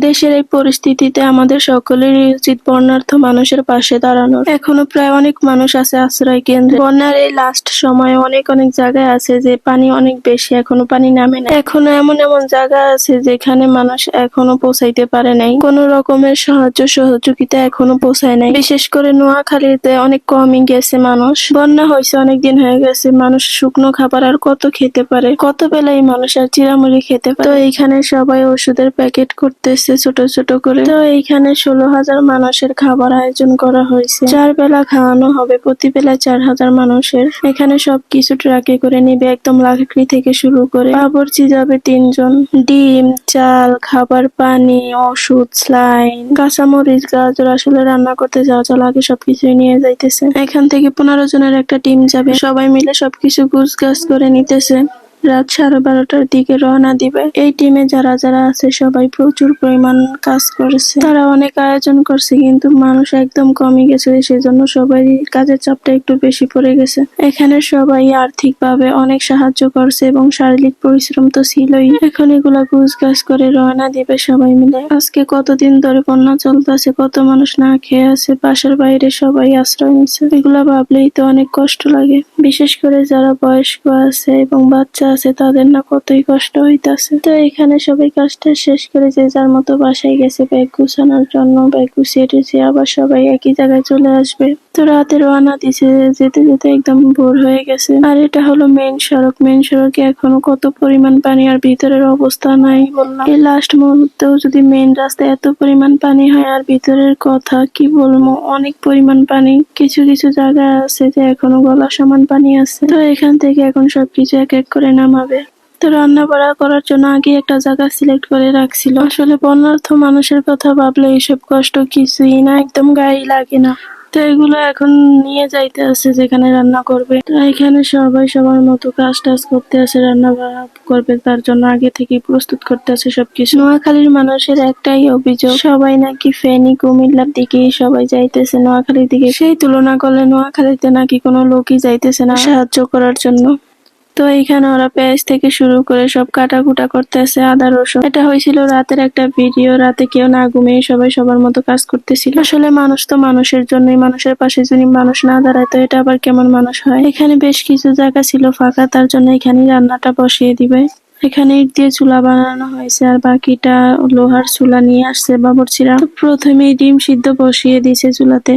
দেশের এই পরিস্থিতিতে আমাদের সকলেরই উচিত বন্যার্ত মানুষের পাশে দাঁড়ানোর। এখনো প্রায় অনেক মানুষ আছে আশ্রয় কেন্দ্রে। বন্যার এই লাস্ট সময়ে অনেক জায়গায় আছে যে পানি অনেক বেশি, এখনো পানি নামে না। এখনো এমন জায়গা আছে যেখানে মানুষ এখনো পৌঁছাইতে পারে নাই, কোনো রকমের সাহায্য সহযোগিতা এখনো পৌঁছায় নাই। বিশেষ করে নোয়াখালীতে অনেক কমই গেছে মানুষ। বন্যা হয়েছে অনেকদিন হয়ে গেছে, মানুষ শুকনো খাবার আর কত খেতে পারে, কত বেলায় মানুষ আর চিরামুড়ি খেতে পারে। তো এইখানে সবাই ওষুধের প্যাকেট করতেছে ছোট ছোট করে। তো এইখানে 16,000 মানুষের খাবার আয়োজন করা হয়েছে। 4 বেলা খাওয়ানো হবে, প্রতি বেলা 4,000 মানুষের। এখানে সবকিছু ট্রাকে করে নিবে, একদম লাকড়ি থেকে শুরু করে। বাবুর্চি যাবে 3 জন। ডিম, চাল, খাবার, পানি, ওষুধ, স্যালাইন, কাঁচামরিচ, গাজর, আসলে রান্না করতে যাওয়া লাগে সবকিছুই নিয়ে যাইতেছে। এখান থেকে 15 জনের একটা টিম যাবে, সবাই মিলে সবকিছু গুছগাছ করে নিতেছে। রাত 12:30টার দিকে রওনা দিবে। এই টিমে যারা যারা আছে সবাই প্রচুর পরিমাণ কাজ করেছে, তারা অনেক আয়োজন করছে, কিন্তু মানুষ একদম কমই গেছে, সেজন্য সবাই কাজের চাপটা একটু বেশি পড়ে গেছে। এখানে সবাই আর্থিকভাবে অনেক সাহায্য করছে এবং শারীরিক পরিশ্রম তো ছিলই। এখন এগুলা গুছগাছ করে রওনা দিবে সবাই মিলে। আজকে কতদিন ধরে বন্যা চলতেছে, কত মানুষ না খেয়ে আছে, বাসার বাইরে সবাই আশ্রয় নিচ্ছে। এগুলা ভাবলেই তো অনেক কষ্ট লাগে, বিশেষ করে যারা বয়স্ক আছে এবং বাচ্চা আছে, তাদের না কতই কষ্ট হইতাছে। তো এখানে সবাই কাজটা শেষ করে যে যার মতো বাসায় গেছে ব্যাগ গুছানোর জন্য। ব্যাগ গুছিয়ে টুছিয়ে আবার সবাই একই জায়গায় চলে আসবে। তো রাতে রওনা দিছে, যেতে যেতে একদম ভোর হয়ে গেছে। আর এটা হলো মেইন সড়ক। মেইন সড়কে এখনো কত পরিমাণ পানি, আর ভিতরের অবস্থা নাই বললাম। এই লাস্ট মুহূর্তেও যদি মেইন রাস্তায় এত পরিমাণ পানি হয়, আর ভিতরের কথা কি বলবো, অনেক পরিমাণ পানি। কিছু কিছু জায়গা আছে যে এখনো গলা সমান পানি আছে। তো এখান থেকে এখন সবকিছু এক এক করে নামাবে। তো রান্না বাড়া করার জন্য আগে একটা জায়গা সিলেক্ট করে রাখছিল। আসলে বন্যার্থ মানুষের কথা ভাবলে এইসব কষ্ট কিছুই না, একদম গায়ে লাগে না। তো এগুলো এখন নিয়ে যাইতে আছে যেখানে রান্না করবে। তো এখানে সবাই সবার মতো কাজ টাজ করতে আছে, রান্না বাড়া করবে তার জন্য আগে থেকে প্রস্তুত করতে আছে সবকিছু। নোয়াখালীর মানুষের একটাই অভিযোগ, সবাই নাকি ফেনী কুমিল্লার দিকেই সবাই যাইতেছে, নোয়াখালীর দিকে সেই তুলনা করলে নোয়াখালীতে নাকি কোনো লোকই যাইতেছে না সাহায্য করার জন্য। তো এইখানে ওরা পেঁয়াজ থেকে শুরু করে সব কাটাকুটা করতেছে, আদা রসুন। এটা হয়েছিল রাতের একটা ভিডিও, রাতে কেউ না ঘুমিয়ে সবাই সবার মতো কাজ করতেছিল। আসলে মানুষ তো মানুষের জন্যই, মানুষের পাশে যদি মানুষ না দাঁড়ায় তো এটা আবার কেমন মানুষ হয়। এখানে বেশ কিছু জায়গা ছিল ফাঁকা, তার জন্য এখানেই রান্নাটা বসিয়ে দিবে। এখানে ইট দিয়ে চুলা বানানো হয়েছে, আর বাকিটা লোহার চুলা নিয়ে আসছে বাবুর্চিরা। তো প্রথমেই ডিম সিদ্ধ বসিয়ে দিয়েছে চুলাতে।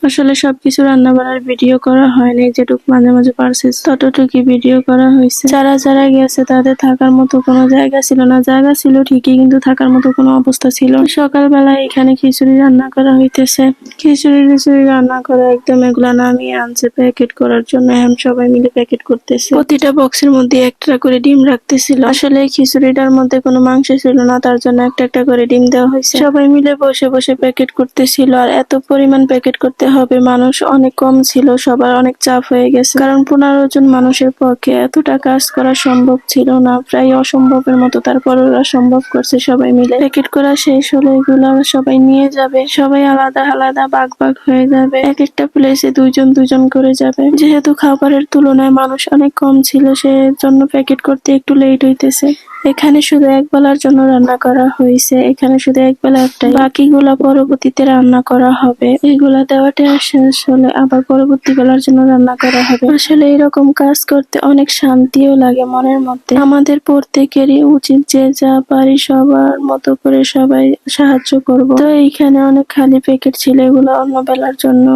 আসলে সবকিছু রান্না বান্নার ভিডিও করা হয়নি, যেটুকু মাঝে মাঝে পারছে ততটুকুই ভিডিও করা হয়েছে। যারা যারা গেছে তাদের থাকার মতো কোনো জায়গা ছিল না, জায়গা ছিল ঠিকই কিন্তু থাকার মতো কোনো অবস্থা ছিল না। সকালবেলা এখানে খিচুড়ি রান্না করা হইতেছে। খিচুড়ি রান্না করে একদম এগুলা নামিয়ে আনছে প্যাকেট করার জন্য। এখন সবাই মিলে প্যাকেট করতেছে। প্রতিটা বক্সের মধ্যে একটা করে ডিম রাখতেছিল। আসলে এই খিচুড়িটার মধ্যে কোনো মাংস ছিল না, তার জন্য একটা একটা করে ডিম দেওয়া হয়েছে। সবাই মিলে বসে বসে প্যাকেট করতেছিল, আর এত পরিমাণ প্যাকেট করতে হবে, মানুষ অনেক কম ছিল, সবার অনেক চাপ হয়ে গেছে। কারণ 15 জন মানুষের পক্ষে এতটা কাজ করা সম্ভব ছিল না, প্রায় অসম্ভবের মতো। তারপর ওরা সম্ভব করছে সবাই মিলে। প্যাকেট করা শেষ হলে এগুলা সবাই নিয়ে যাবে, সবাই আলাদা আলাদা ভাগ ভাগ হয়ে যাবে। এক একটা প্লেসে 2 জন 2 জন করে যাবে। যেহেতু খাবারের তুলনায় মানুষ অনেক কম ছিল, সেজন্য প্যাকেট করতে একটু লেট হইতেছে। এখানে শুধু এক বেলার জন্য রান্না করা হয়েছে, এখানে শুধু এক বেলা একটাই, বাকিগুলা পরবর্তীতে রান্না করা হবে। এগুলা দেওয়াটা শেষ হলে আবার পরবর্তী বেলার জন্য রান্না করা হবে। আসলে এরকম কাজ করতে অনেক শান্তিও লাগে মনের মধ্যে। আমাদের প্রত্যেকেরই উচিত যে যা পারি সবার মতো করে সবাই সাহায্য করব। তো এইখানে অনেক খালি প্যাকেট ছিল, এগুলো অন্য বেলার জন্য।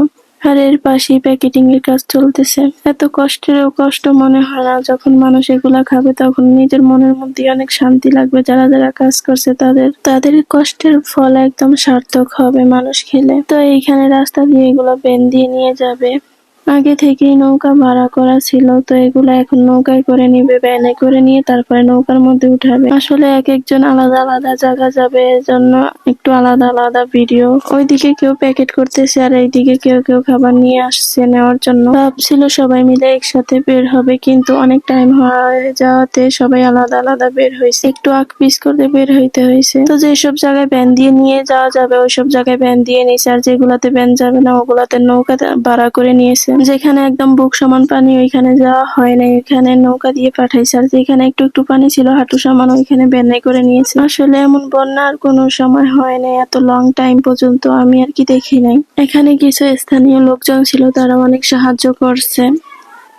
আর এর পাশেই প্যাকেটিং এর কাজ চলতেছে। এত কষ্টেরও কষ্ট মনে হয় না, যখন মানুষ এগুলা খাবে তখন নিজের মনের মধ্যে অনেক শান্তি লাগবে। যারা যারা কাজ করছে তাদের কষ্টের ফল একদম সার্থক হবে মানুষ খেলে। তো এইখানে রাস্তা দিয়ে এগুলো ভ্যান দিয়ে নিয়ে যাবে। আগে থেকেই নৌকা ভাড়া করা ছিল, তো এগুলা এখন নৌকায় করে নিবে, ভ্যানে করে নিয়ে তারপরে নৌকার মধ্যে উঠাবে। আসলে এক একজন আলাদা আলাদা জায়গা যাবে, এজন্য একটু আলাদা আলাদা ভিডিও। ওইদিকে কেউ প্যাকেট করতেছে, আর এইদিকে কেউ কেউ খাবার নিয়ে আসছে নেওয়ার জন্য। ভাবছিল সবাই মিলে একসাথে বের হবে, কিন্তু অনেক টাইম হয়ে যাওয়াতে সবাই আলাদা আলাদা বের হয়েছে, একটু আগ পিছ করে বের হইতে হয়েছে। তো যেসব জায়গায় ভ্যান দিয়ে নিয়ে যাওয়া যাবে ওইসব জায়গায় ভ্যান দিয়ে নিয়েছে, আর যেগুলাতে ভ্যান যাবে না ওগুলাতে নৌকা ভাড়া করে নিয়েছে। যেখানে একদম বুক সমান পানি ওইখানে যাওয়া হয় নাই, ওইখানে নৌকা দিয়ে পাঠাইছে। আর যেখানে একটু একটু পানি ছিল হাঁটু সমান ওইখানে বেনাই করে নিয়েছে। আসলে এমন বন্যার কোনো সময় হয় নাই এত লং টাইম পর্যন্ত, আমি আর কি দেখি নাই। এখানে কিছু স্থানীয় লোকজন ছিল, তারা অনেক সাহায্য করছে।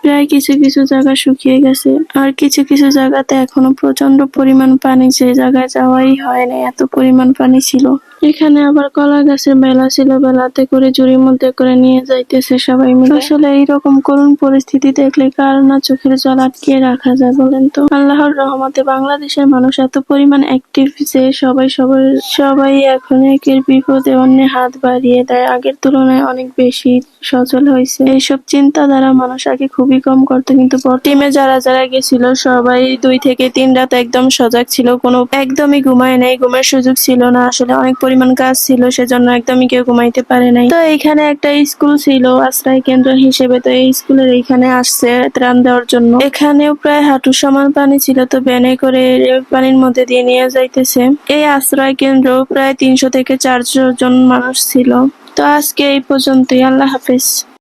প্রায় কিছু কিছু জায়গা শুকিয়ে গেছে, আর কিছু কিছু জায়গাতে এখনো প্রচন্ড পরিমাণ পানি, যে জায়গায় যাওয়াই হয় না এত পরিমাণ পানি ছিল। এখানে আবার কলা গাছের মেলা ছিল, বেলাতে করে ঝুড়ির মধ্যে করে নিয়ে যাইতেছে সবাই মিলে। আসলে এইরকম করুণ পরিস্থিতি দেখলে কার না চোখের জল আটকিয়ে রাখা যায় বলেন তো। আল্লাহর রহমতে বাংলাদেশের মানুষ এত পরিমাণ অ্যাক্টিভ যে সবাই এখন একের বিপদে অন্যে হাত বাড়িয়ে দেয়, আগের তুলনায় অনেক বেশি সচল হয়েছে। এইসব চিন্তাধারা মানুষ আগে খুবই কম করতো, কিন্তু টিমে যারা যারা গেছিল সবাই 2 থেকে 3 রাত একদম সজাগ ছিল, কোনো একদমই ঘুমায় নাই, ঘুমের সুযোগ ছিল না। আসলে অনেক পরিমাণ কাজ ছিল, সেজন্য একদমই কেউ ঘুমাইতে পারে নাই। তো এইখানে একটা স্কুল ছিল আশ্রয় কেন্দ্র হিসেবে, তো এই স্কুলের এইখানে আসছে ত্রাণ দেওয়ার জন্য। এখানেও প্রায় হাঁটু সমান পানি ছিল, তো ভ্যানে করে পানির মধ্যে দিয়ে নিয়ে যাইতেছে। এই আশ্রয় কেন্দ্র প্রায় 300 থেকে 400 জন মানুষ ছিল। তো আজকে এই পর্যন্তই, আল্লাহ হাফেজ।